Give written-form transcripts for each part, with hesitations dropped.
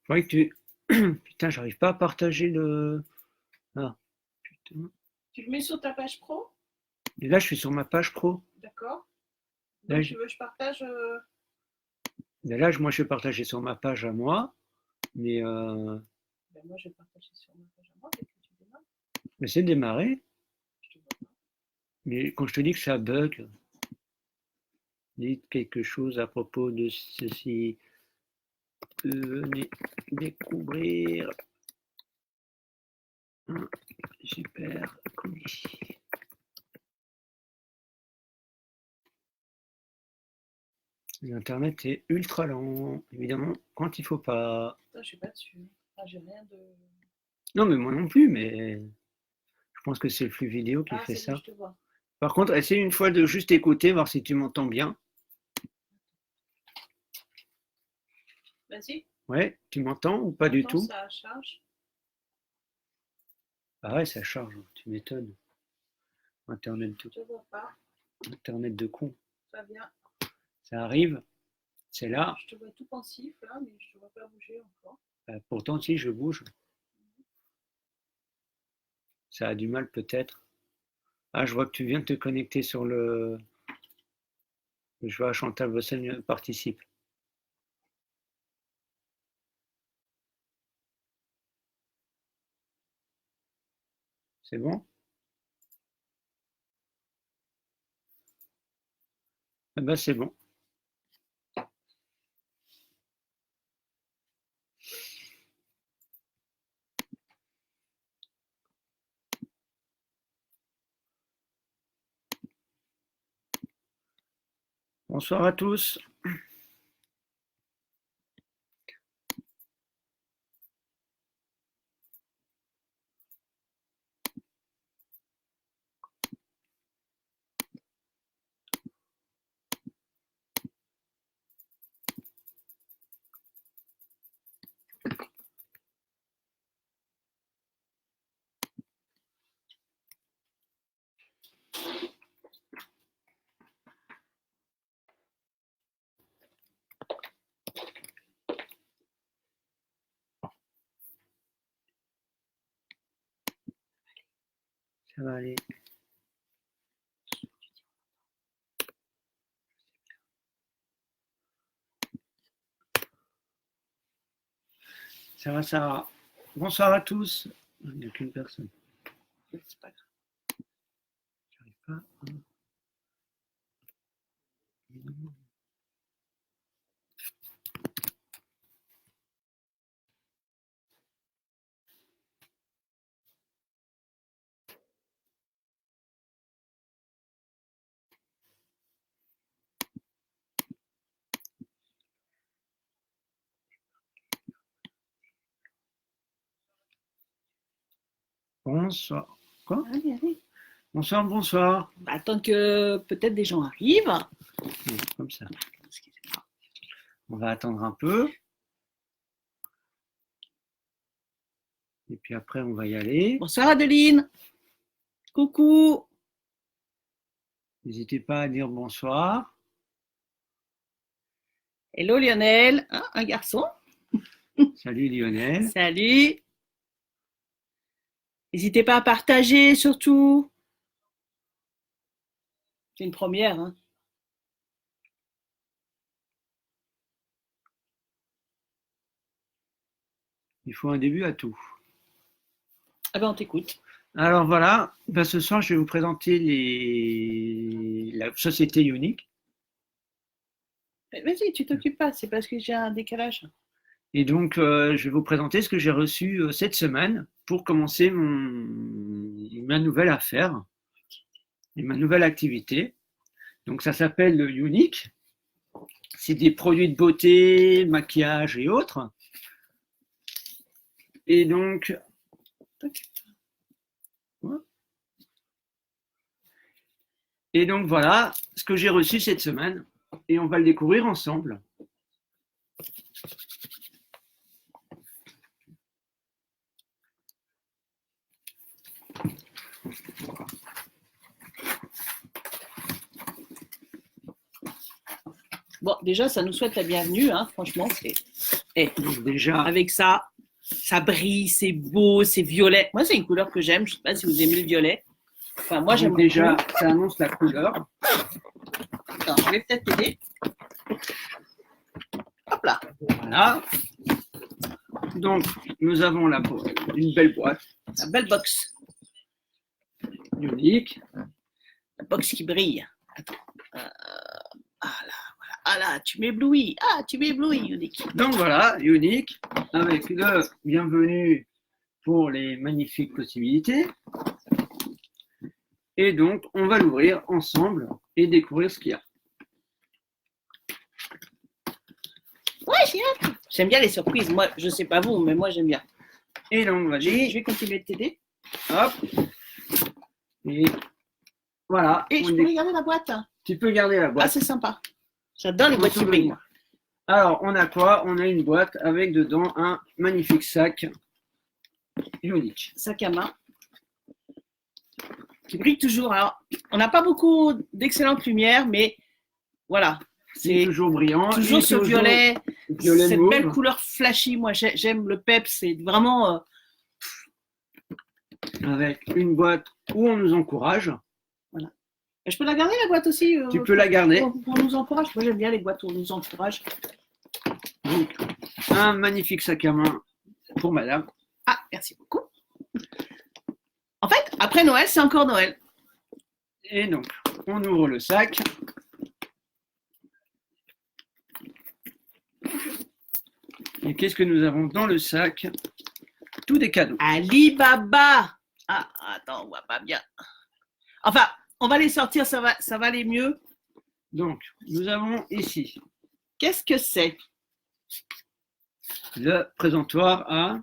Faudrait que tu. Putain, j'arrive pas à partager le. Ah, putain. Tu le mets sur ta page pro? Et là, je suis sur ma page pro. D'accord. Là, Donc tu veux que je partage moi, je vais partager sur ma page à moi. Mais moi je vais partager sur ma page à moi dès que tu démarres. c'est démarré. Je te vois pas. Mais quand je te dis que ça bug, dites quelque chose à propos de ceci. Venez découvrir un super colis. L'internet est ultra lent, évidemment, quand il faut pas. Putain, je suis pas dessus. Ah, j'ai rien de. Non, mais moi non plus, mais je pense que c'est le flux vidéo qui Ah, fait c'est bon, ça. je te vois. Par contre, essaye une fois de juste écouter, voir si tu m'entends bien. Vas-y. Ouais, tu m'entends ou pas du Attends, tout? ça charge. Ah ouais, ça charge, tu m'étonnes. Internet Je de, te vois pas. Internet de con. Ça vient. Ça arrive, c'est là. Je te vois tout pensif là, mais je te vois pas bouger encore. Pourtant, si je bouge, ça a du mal peut-être. Ah, je vois que tu viens de te connecter sur le. Je vois Chantal Bossen participe. C'est bon? Ah ben c'est bon. Bonsoir à tous. Ça va aller. Ça va, Sarah. Bonsoir à tous. Il n'y a qu'une personne. C'est pas grave. J'arrive pas. Bonsoir. Quoi? Allez, allez. Bonsoir, bonsoir. Attends que peut-être des gens arrivent. Comme ça. On va attendre un peu. Et puis après, on va y aller. Bonsoir Adeline. Coucou. N'hésitez pas à dire bonsoir. Hello Lionel. Hein, un garçon. Salut Lionel. Salut. N'hésitez pas à partager surtout. C'est une première. Hein. Il faut un début à tout. Ah ben on t'écoute. Alors voilà, ben, ce soir je vais vous présenter la société Unique. Vas-y, tu t'occupes pas, c'est parce que j'ai un décalage. Et donc je vais vous présenter ce que j'ai reçu cette semaine pour commencer ma nouvelle affaire et ma nouvelle activité. Donc ça s'appelle Unique. C'est des produits de beauté, maquillage et autres. Et donc, voilà ce que j'ai reçu cette semaine et on va le découvrir ensemble. Bon, déjà, ça nous souhaite la bienvenue, hein, franchement. Donc déjà, Avec ça, ça brille, c'est beau, c'est violet. Moi, c'est une couleur que j'aime. Je ne sais pas si vous aimez le violet. Enfin, moi, j'aime déjà, beaucoup. ça annonce la couleur. Attends, je vais peut-être t'aider. Hop là. Voilà. Donc, nous avons une belle boîte. La belle box. Unique. La box qui brille. Attends. Ah là, voilà. Ah là, tu m'éblouis. Ah, tu m'éblouis, Unique. Donc voilà, Unique, avec le bienvenue pour les magnifiques possibilités. Et donc, on va l'ouvrir ensemble et découvrir ce qu'il y a. Ouais, j'ai hâte. J'aime bien les surprises. Moi, je sais pas vous, mais moi, j'aime bien. Et donc, Je vas-y, vais continuer de t'aider. hop. Et voilà. Et je peux regarder la boîte. Tu peux garder la Ah, boîte. c'est sympa. J'adore les boîtes qui brillent, moi. Alors, on a quoi? On a une boîte avec dedans un magnifique sac Unique. Sac à main. Qui brille toujours. Alors, on n'a pas beaucoup d'excellentes lumières, mais voilà. C'est toujours brillant. Toujours ce violet, cette mauve. belle couleur flashy. Moi, j'aime le pep. C'est vraiment. Avec une boîte où on nous encourage. Voilà. Et je peux la garder, la boîte aussi Tu peux la garder. Pour nous encourage. Moi, j'aime bien les boîtes où on nous encourage. Donc, un magnifique sac à main pour madame. Ah, merci beaucoup. En fait, après Noël, c'est encore Noël. Et donc, on ouvre le sac. Et qu'est-ce que nous avons dans le sac? Tout des cadeaux. Alibaba. Ah, attends, on voit pas bien. Enfin, on va les sortir, ça va aller mieux. Donc, nous avons ici Qu'est-ce que c'est? le présentoir à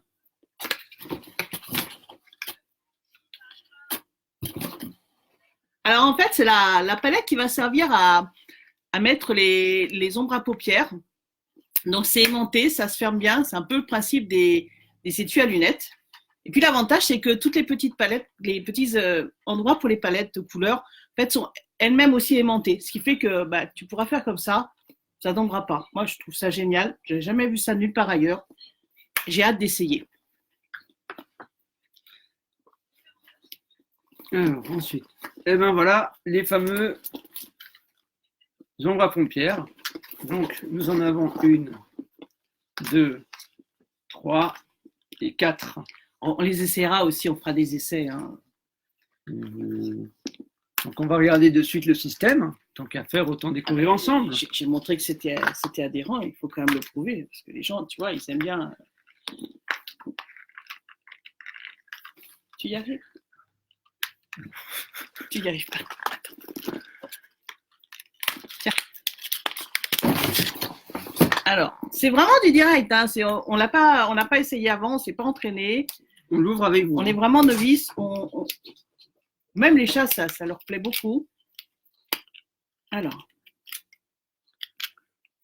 Alors, en fait, c'est la palette qui va servir à mettre les ombres à paupières. Donc, c'est aimanté, ça se ferme bien. C'est un peu le principe des étuis à lunettes. Et puis, l'avantage, c'est que toutes les petites palettes, les petits endroits pour les palettes de couleurs, en fait, sont elles-mêmes aussi aimantées. Ce qui fait que tu pourras faire comme ça tombera pas. Moi, je trouve ça génial. Je n'ai jamais vu ça nulle part ailleurs. J'ai hâte d'essayer. Alors, ensuite, et ben voilà, les fameux ombres à paupières. Donc, nous en avons 1, 2, 3 et 4. On les essaiera aussi, on fera des essais. Hein. Donc, on va regarder de suite le système. Tant qu'à faire, autant découvrir ensemble. J'ai montré que c'était adhérent, il faut quand même le prouver, parce que les gens, tu vois, ils aiment bien. Tu y arrives? Tu y arrives pas. Attends. Tiens. Alors, c'est vraiment du direct. Hein. On n'a pas essayé avant, on s'est pas entraîné. On l'ouvre avec vous. On est vraiment novices. Même les chats, ça leur plaît beaucoup. Alors,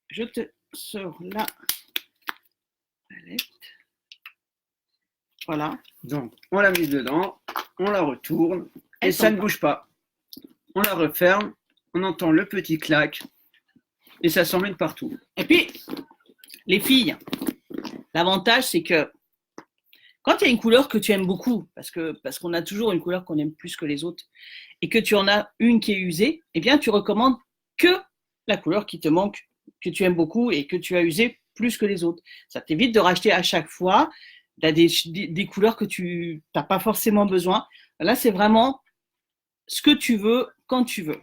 je te sors la palette. Voilà. Donc, on la mise dedans, on la retourne et ça ne bouge pas. On la referme, on entend le petit clac et ça s'emmène partout. Et puis, les filles, l'avantage, c'est que quand il y a une couleur que tu aimes beaucoup, parce qu'on a toujours une couleur qu'on aime plus que les autres, et que tu en as une qui est usée, eh bien, tu recommandes que la couleur qui te manque, que tu aimes beaucoup et que tu as usé plus que les autres. Ça t'évite de racheter à chaque fois des couleurs que tu n'as pas forcément besoin. Là, c'est vraiment ce que tu veux, quand tu veux.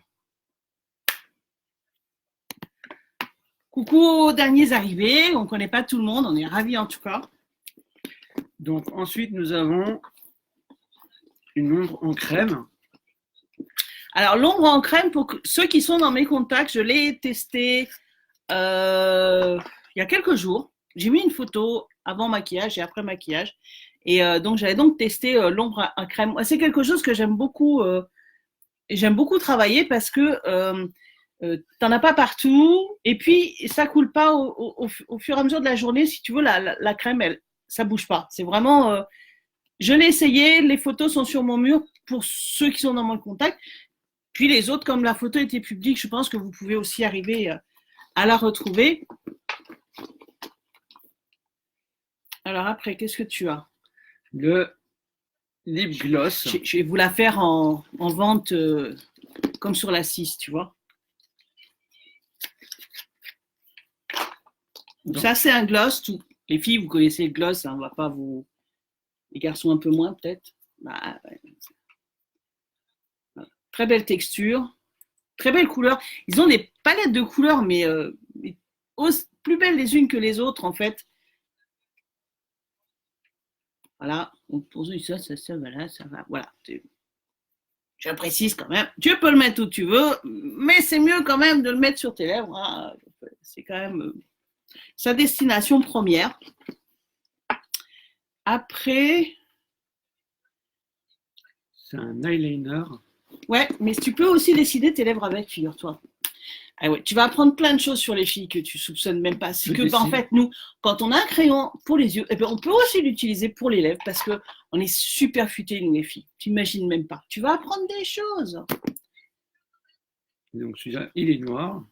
Coucou aux derniers arrivés, on ne connaît pas tout le monde, on est ravis en tout cas. Donc ensuite, nous avons une ombre en crème. Alors, l'ombre en crème, pour ceux qui sont dans mes contacts, je l'ai testé il y a quelques jours. J'ai mis une photo avant maquillage et après maquillage. Et donc, j'avais donc testé l'ombre en crème. C'est quelque chose que j'aime beaucoup. J'aime beaucoup travailler parce que t'en as pas partout. Et puis, ça coule pas au fur et à mesure de la journée. Si tu veux, la crème, ça bouge pas. C'est vraiment... je l'ai essayé. Les photos sont sur mon mur pour ceux qui sont dans mon contact. Puis les autres, comme la photo était publique, je pense que vous pouvez aussi arriver à la retrouver. Alors après, qu'est-ce que tu as? Le lip gloss. Je vais vous la faire en vente comme sur la 6, tu vois. Donc, ça, c'est un gloss. Tout. Les filles, vous connaissez le gloss, hein, on va pas vous... Les garçons, un peu moins, peut-être. Bah, ouais. Voilà. Très belle texture, très belle couleur. Ils ont des palettes de couleurs, mais plus belles les unes que les autres, en fait. Voilà, on pose ça, voilà, ça va. Voilà. Je précise quand même, tu peux le mettre où tu veux, mais c'est mieux quand même de le mettre sur tes lèvres. Hein. C'est quand même sa destination première. Après. C'est un eyeliner. Ouais, mais tu peux aussi dessiner tes lèvres avec, figure-toi. Ah ouais, tu vas apprendre plein de choses sur les filles que tu soupçonnes même pas. C'est que, en fait, nous, quand on a un crayon pour les yeux, eh bien, on peut aussi l'utiliser pour les lèvres parce qu'on est super futés, nous, les filles. Tu n'imagines même pas. Tu vas apprendre des choses. Donc, celui-là, il est noir.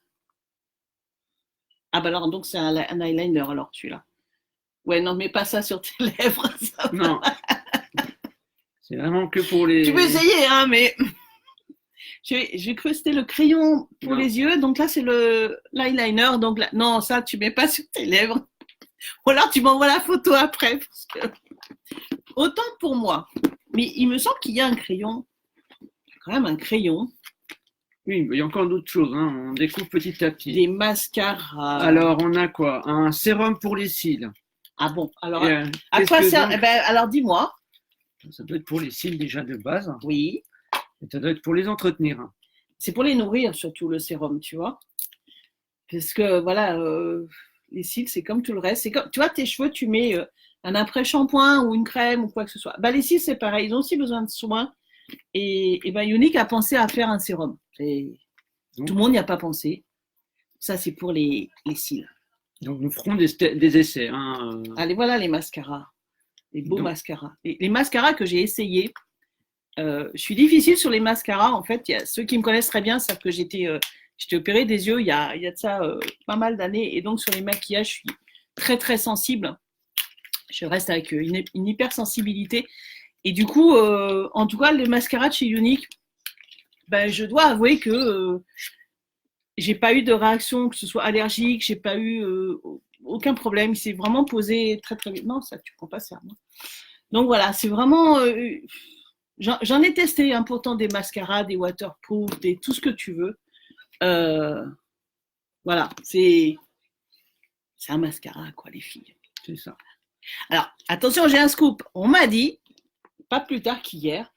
Ah, bah alors, donc, c'est un eyeliner, alors, celui-là. Ouais, non, mets pas ça sur tes lèvres. Ça non. C'est vraiment que pour les. Tu peux essayer, hein, mais. J'ai cru que c'était le crayon pour les yeux, donc là c'est l'eyeliner, donc là, non, ça tu mets pas sur tes lèvres. Ou alors tu m'envoies la photo après, parce que autant pour moi. Mais il me semble qu'il y a un crayon, quand même un crayon. Oui, il y a encore d'autres choses, hein. On découvre petit à petit. Des mascaras. Alors on a quoi? Un sérum pour les cils. Ah bon, alors à quoi ça? Eh ben, alors dis-moi. Ça doit être pour les cils déjà de base. Oui. Et ça doit être pour les entretenir. C'est pour les nourrir surtout le sérum, tu vois. Parce que voilà, les cils, c'est comme tout le reste. C'est comme, tu vois, tes cheveux, tu mets un après-shampoing ou une crème ou quoi que ce soit. Bah, les cils, c'est pareil. Ils ont aussi besoin de soins. Et ben, Younique a pensé à faire un sérum. Tout le monde n'y a pas pensé. Ça, c'est pour les cils. Donc, nous ferons des essais. Hein. Allez, voilà les mascaras. Les beaux mascaras. Les mascaras que j'ai essayés. Je suis difficile sur les mascaras. En fait, ceux qui me connaissent très bien savent que j'étais opérée des yeux il y a de ça pas mal d'années. Et donc, sur les maquillages, je suis très, très sensible. Je reste avec une hypersensibilité. Et du coup, en tout cas, les mascaras de chez Younique, ben, je dois avouer que j'ai pas eu de réaction, que ce soit allergique, j'ai pas eu aucun problème. Il s'est vraiment posé très, très vite. Non, ça, tu prends pas ça. Non. Donc voilà, c'est vraiment... J'en ai testé hein, pourtant des mascaras, des waterproof, tout ce que tu veux. Voilà, c'est un mascara, quoi, les filles. C'est ça. Alors, attention, j'ai un scoop. On m'a dit, pas plus tard qu'hier,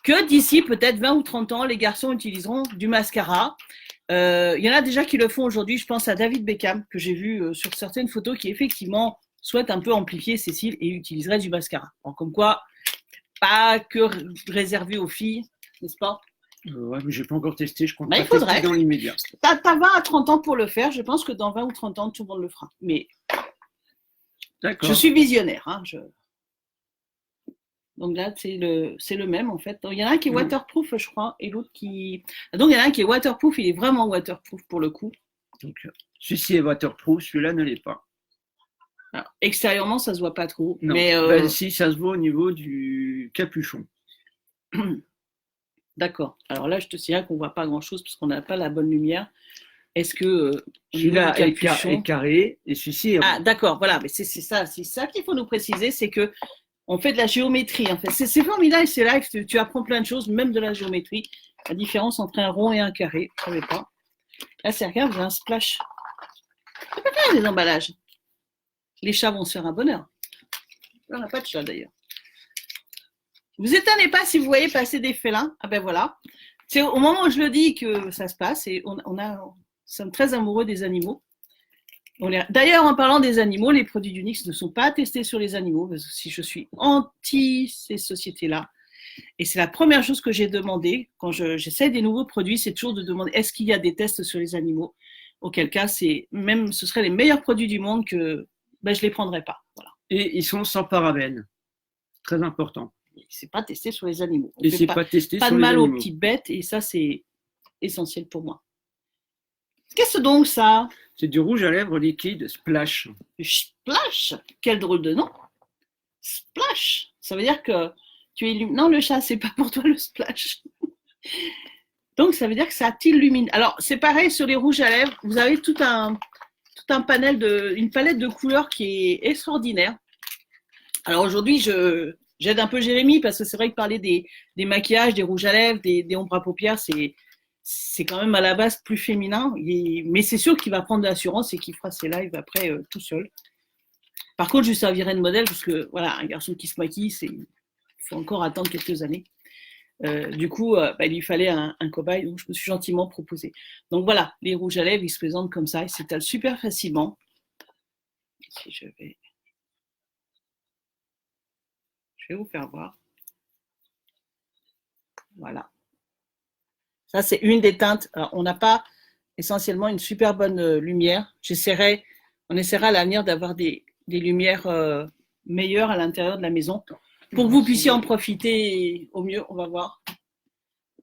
que d'ici peut-être 20 ou 30 ans, les garçons utiliseront du mascara. Il y en a déjà qui le font aujourd'hui. Je pense à David Beckham, que j'ai vu sur certaines photos, qui effectivement souhaite un peu amplifier ses cils et utiliserait du mascara. Alors, comme quoi, pas que réservé aux filles, n'est-ce pas? Ouais, mais je n'ai pas encore testé, je compte bah, pas tester dans l'immédiat. Tu as 20 à 30 ans pour le faire, je pense que dans 20 ou 30 ans, tout le monde le fera. Mais je suis visionnaire. Hein, Donc là, c'est le même en fait. Donc, il y en a un qui est waterproof, je crois, et l'autre qui... Donc il y en a un qui est waterproof, il est vraiment waterproof pour le coup. Donc, celui-ci est waterproof, celui-là ne l'est pas. Alors, extérieurement, ça se voit pas trop. Non, mais ben, si, ça se voit au niveau du capuchon. D'accord. Alors là, je te signale qu'on ne voit pas grand-chose parce qu'on n'a pas la bonne lumière. Est-ce que celui-là est carré et celui-ci est... Ah, d'accord, voilà. Mais c'est ça qu'il faut nous préciser, c'est que on fait de la géométrie. En fait. C'est formidable, c'est live, tu apprends plein de choses, même de la géométrie. La différence entre un rond et un carré, je ne savais pas. Là, c'est regarde, j'ai un splash. C'est pas grave, les emballages. Les chats vont se faire un bonheur. On n'a pas de chat d'ailleurs. Vous étonnez pas si vous voyez passer des félins. Ah ben voilà. C'est au moment où je le dis que ça se passe et nous sommes très amoureux des animaux. D'ailleurs, en parlant des animaux, les produits d'Unix ne sont pas testés sur les animaux, parce que si je suis anti ces sociétés-là, et c'est la première chose que j'ai demandé quand j'essaie des nouveaux produits, c'est toujours de demander est-ce qu'il y a des tests sur les animaux, auquel cas ce seraient les meilleurs produits du monde que je ne les prendrais pas. Voilà. Et ils sont sans parabènes. Très important. C'est pas testé sur les animaux. Et c'est pas testé sur les animaux. Pas de mal aux petites bêtes, et ça c'est essentiel pour moi. Qu'est-ce donc ça? C'est du rouge à lèvres liquide Splash. Splash, quel drôle de nom. Splash, ça veut dire que tu illumines. Non, le chat, c'est pas pour toi le splash. Donc, ça veut dire que ça t'illumine. Alors, c'est pareil sur les rouges à lèvres. Vous avez tout un panel une palette de couleurs qui est extraordinaire. Alors, aujourd'hui, j'aide un peu Jérémy parce que c'est vrai que parler des maquillages, des rouges à lèvres, des ombres à paupières, c'est quand même à la base plus féminin. Mais c'est sûr qu'il va prendre de l'assurance et qu'il fera ses lives après tout seul. Par contre, je lui servirai de modèle parce que, voilà, un garçon qui se maquille, il faut encore attendre quelques années. Du coup, il lui fallait un cobaye, donc je me suis gentiment proposée. Donc voilà, les rouges à lèvres, ils se présentent comme ça, ils s'étalent super facilement. Ici, je vais vous faire voir. Voilà. Ça, c'est une des teintes. Alors, on n'a pas essentiellement une super bonne lumière. On essaiera à l'avenir d'avoir des lumières meilleures à l'intérieur de la maison pour que vous puissiez en profiter au mieux. On va voir.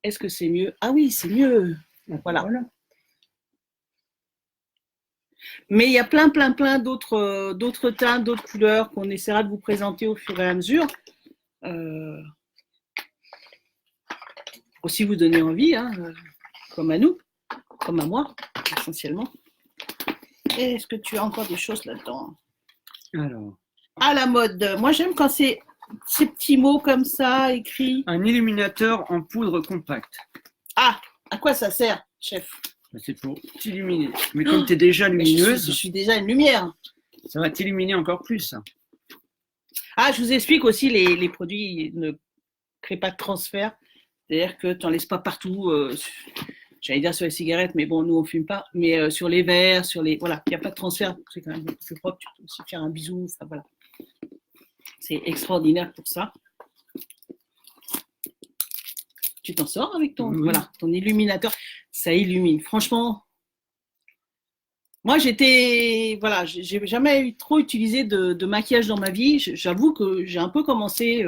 Est-ce que c'est mieux? Ah oui, c'est mieux. Voilà. Mais il y a plein d'autres teintes, d'autres couleurs qu'on essaiera de vous présenter au fur et à mesure. Aussi vous donner envie, hein, comme à nous, comme à moi, essentiellement. Est-ce que tu as encore des choses là-dedans? Alors. À la mode. Moi, j'aime quand c'est ces petits mots comme ça, écrits. Un illuminateur en poudre compacte. Ah, à quoi ça sert, chef? C'est pour t'illuminer. Mais comme tu es déjà lumineuse, je suis déjà une lumière. Ça va t'illuminer encore plus. Ah, je vous explique aussi, les produits ne créent pas de transfert. C'est-à-dire que tu n'en laisses pas partout. J'allais dire sur les cigarettes, mais bon, nous, on ne fume pas. Mais sur les verres, voilà, il n'y a pas de transfert. C'est quand même beaucoup plus propre. Tu peux aussi faire un bisou. Enfin, voilà. C'est extraordinaire pour ça. Tu t'en sors avec ton illuminateur. Ça illumine. Franchement, moi, j'ai jamais trop utilisé de maquillage dans ma vie. J'avoue que j'ai un peu commencé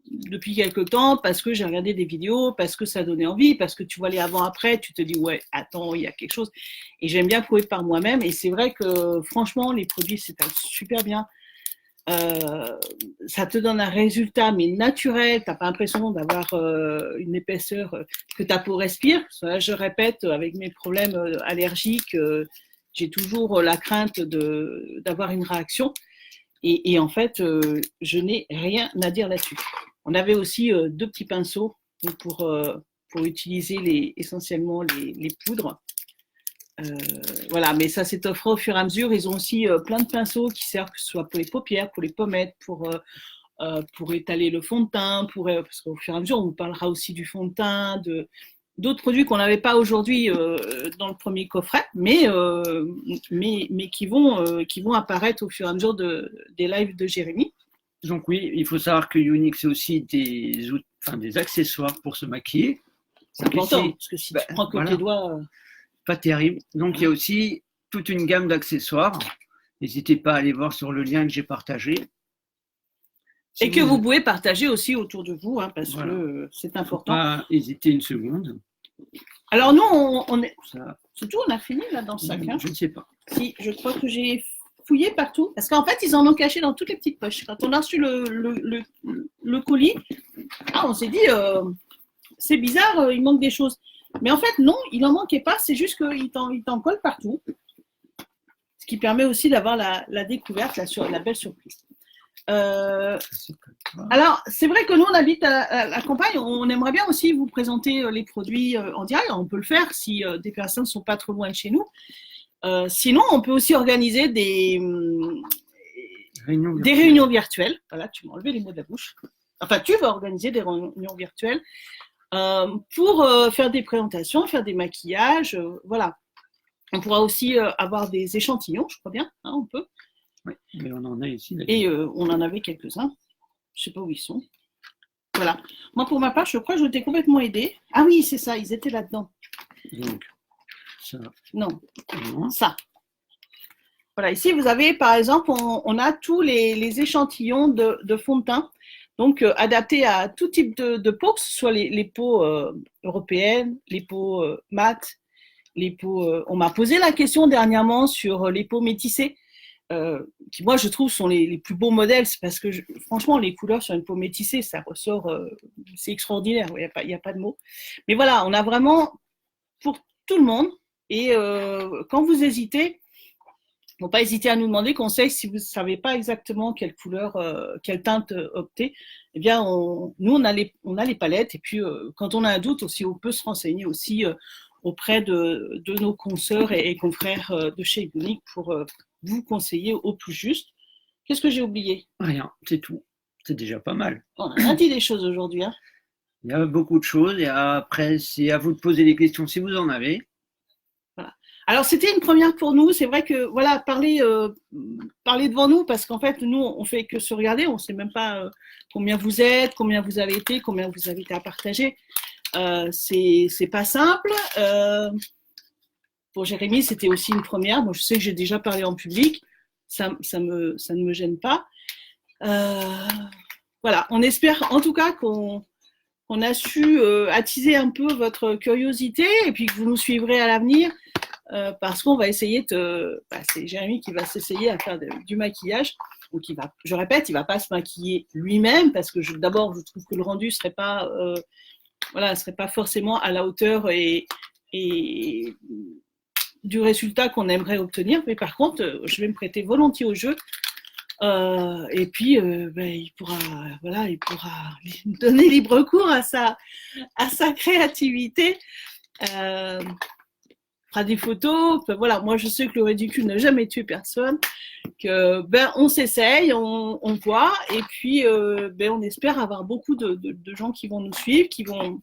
depuis quelques temps parce que j'ai regardé des vidéos, parce que ça donnait envie, parce que tu vois les avant-après, tu te dis, ouais, attends, il y a quelque chose. Et j'aime bien prouver par moi-même. Et c'est vrai que, franchement, les produits, c'est super bien. Ça te donne un résultat mais naturel, tu n'as pas l'impression d'avoir une épaisseur que ta peau respire. Ça, je répète, avec mes problèmes allergiques, j'ai toujours la crainte d'avoir une réaction et en fait je n'ai rien à dire là-dessus. On avait aussi deux petits pinceaux pour utiliser essentiellement les poudres. Voilà, mais ça s'étoffera au fur et à mesure. Ils ont aussi plein de pinceaux qui servent, que ce soit pour les paupières, pour les pommettes, pour étaler le fond de teint, parce qu'au fur et à mesure, on vous parlera aussi du fond de teint, d'autres produits qu'on n'avait pas aujourd'hui dans le premier coffret, mais qui vont apparaître au fur et à mesure des lives de Jérémy. Donc oui, il faut savoir que Younique, c'est aussi des accessoires pour se maquiller. C'est important, parce que si tu prends que tes doigts... Pas terrible. Donc, il y a aussi toute une gamme d'accessoires. N'hésitez pas à aller voir sur le lien que j'ai partagé. Et que vous pouvez partager aussi autour de vous, hein, parce que c'est important. Pas hésiter une seconde. Alors, nous, on est... C'est tout, on a fini là dans le sac. Hein. Je ne sais pas. Si, je crois que j'ai fouillé partout. Parce qu'en fait, ils en ont caché dans toutes les petites poches. Quand on a reçu le colis, on s'est dit, c'est bizarre, il manque des choses. Mais en fait, non, il n'en manquait pas, c'est juste qu'il t'en colle partout. Ce qui permet aussi d'avoir la découverte, la belle surprise. Alors, c'est vrai que nous, on habite à la campagne, on aimerait bien aussi vous présenter les produits en direct. On peut le faire si des personnes ne sont pas trop loin de chez nous. Sinon, on peut aussi organiser des réunions virtuelles. Voilà, tu m'as enlevé les mots de la bouche. Enfin, tu vas organiser des réunions virtuelles. Pour faire des présentations, faire des maquillages, voilà. On pourra aussi avoir des échantillons, je crois bien, hein, on peut. Oui, mais on en a ici. Et on en avait quelques-uns, je ne sais pas où ils sont. Voilà. Moi, pour ma part, je crois que je t'ai complètement aidé. Ah oui, c'est ça, ils étaient là-dedans. Donc, ça. Non, ça. Voilà, ici, vous avez, par exemple, on a tous les échantillons de fond de teint. Donc, adapté à tout type de peau, que ce soit les peaux européennes, les peaux mates, les peaux. On m'a posé la question dernièrement sur les peaux métissées, qui moi je trouve sont les plus beaux modèles. C'est parce que franchement, les couleurs sur une peau métissée, ça ressort, c'est extraordinaire. Il n'y a pas de mots. Mais voilà, on a vraiment pour tout le monde. Et quand vous hésitez, il ne faut pas hésiter à nous demander conseil si vous ne savez pas exactement quelle couleur, quelle teinte opter. Eh bien, nous, on a les palettes. Et puis, quand on a un doute aussi, on peut se renseigner aussi auprès de nos consoeurs et confrères de chez Ionic pour vous conseiller au plus juste. Qu'est-ce que j'ai oublié? Rien, c'est tout. C'est déjà pas mal. On a dit des choses aujourd'hui. Hein. Il y a beaucoup de choses. Et après, c'est à vous de poser des questions si vous en avez. Voilà. Alors, c'était une première pour nous. C'est vrai que, voilà, parler devant nous, parce qu'en fait, nous, on fait que se regarder. On ne sait même pas combien vous êtes, combien vous avez été, combien vous avez été à partager. C'est pas simple. Pour Jérémy, c'était aussi une première. Moi, je sais que j'ai déjà parlé en public. Ça ne me gêne pas. Voilà, on espère en tout cas qu'on a su attiser un peu votre curiosité et puis que vous nous suivrez à l'avenir parce qu'on va essayer c'est Jérémy qui va s'essayer à faire du maquillage. Donc je répète, il va pas se maquiller lui-même parce que d'abord, je trouve que le rendu serait pas forcément à la hauteur et du résultat qu'on aimerait obtenir. Mais par contre, je vais me prêter volontiers au jeu. Et puis, il pourra donner libre cours à sa créativité. Fera des photos. Voilà, moi, je sais que le ridicule n'a jamais tué personne. Que on s'essaye, on voit, et puis on espère avoir beaucoup de gens qui vont nous suivre, qui vont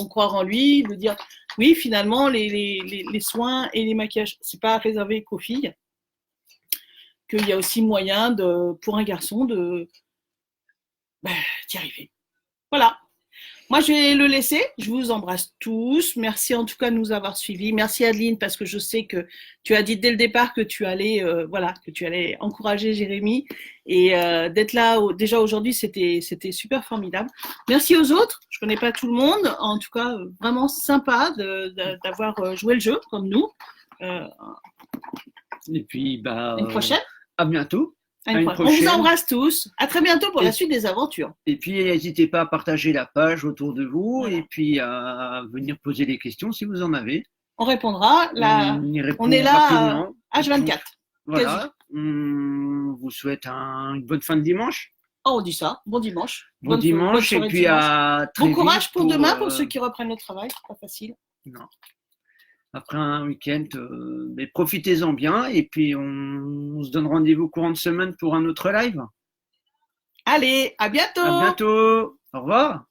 croire en lui, de dire oui, finalement, les soins et les maquillages, c'est pas réservé qu'aux filles. Qu'il y a aussi moyen pour un garçon d'y arriver. Voilà. Moi, je vais le laisser. Je vous embrasse tous. Merci en tout cas de nous avoir suivis. Merci Adeline, parce que je sais que tu as dit dès le départ que tu allais, encourager Jérémy. Et d'être là déjà aujourd'hui, c'était super formidable. Merci aux autres. Je connais pas tout le monde. En tout cas, vraiment sympa d'avoir joué le jeu comme nous. Et puis, une prochaine. À bientôt. On vous embrasse tous. À très bientôt pour la suite des aventures. Et puis, n'hésitez pas à partager la page autour de vous et puis à venir poser des questions si vous en avez. On répondra. On est là H24. Voilà. On vous souhaite une bonne fin de dimanche. Oh, on dit ça. Bon dimanche. Bon dimanche. Et puis à très vite. Bon courage pour demain pour ceux qui reprennent le travail. C'est pas facile. Non. Après un week-end, profitez-en bien et puis on se donne rendez-vous courant de semaine pour un autre live. Allez, à bientôt. À bientôt. Au revoir.